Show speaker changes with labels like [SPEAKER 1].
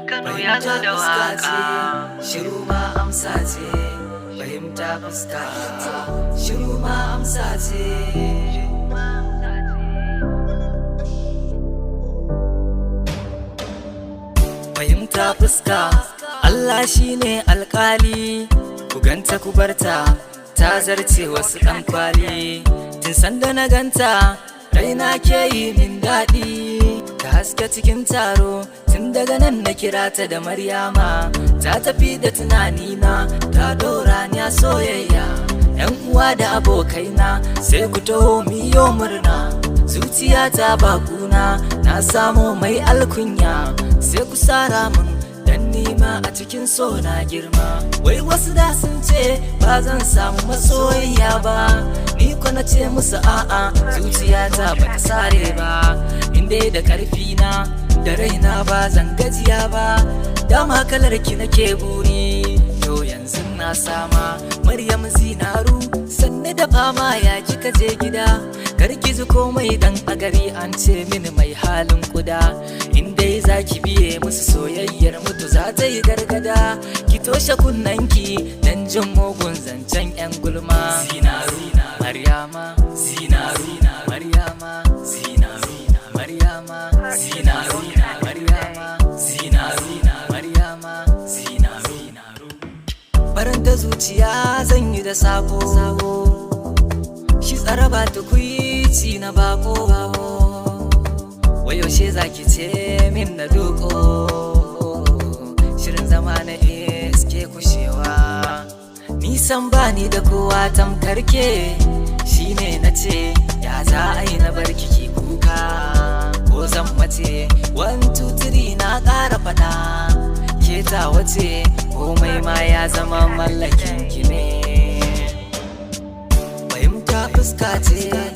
[SPEAKER 1] Kano ya zo da waka,
[SPEAKER 2] shiru ma amsa ce, fahimta fuska, shiru ma amsa ce. Fahimta fuska, Allah shine alkali, ku ganta ku barta, ta zarce wasu ɗan kwali. Tun sanda na ganta, raina ke yi min daɗi, ta haske cikin taro. Tun daga nan na kira ta da Maryama, ta tafi da tunanina, ta dora ni a soyayya. Yan uwa da abokaina, sai ku taho miyo murna, zuciya ta bakuna, na samo mai alkunya. Sai ku sara min dan nima a cikin so na girma. Wai wasu da sun ce ba zan samu masoyiya ba, ni ko na ce musu a'a, zuciya ta bata sare ba. Inde da karfi na da raina ba zan gajiya ba, dama kalar ki nake buri, to yanzu na sama. Maryam Zinaru, sanne da fama ya kika je gida, karki ji komai dan a gari an ce mini mai halin kuda. In dai zaki biye musu soyayyar mutu za ta yi gargada, ki toshe kunnanki dan jin mugun zancen yan gulma. Zinaru Maryama, Zinaru Maryama, Zinaru Maryama, Zinaru Maryama, Zinaru Maryama, Zinaru. Faranta zuciya zan yi da sako, shi tsara ba tukwici na bako. Wayaushe zaki ce min na doko, shirin zama na iske kushewa. Nisan bani da kowa tamkarke, shine na ce ya za a yi na bar kiki kuka, ko zan mace 1 2 3 na ƙara faɗa. Ke ta wace komai ma ya zama mallakin ki ne. Fahimta fuska ce.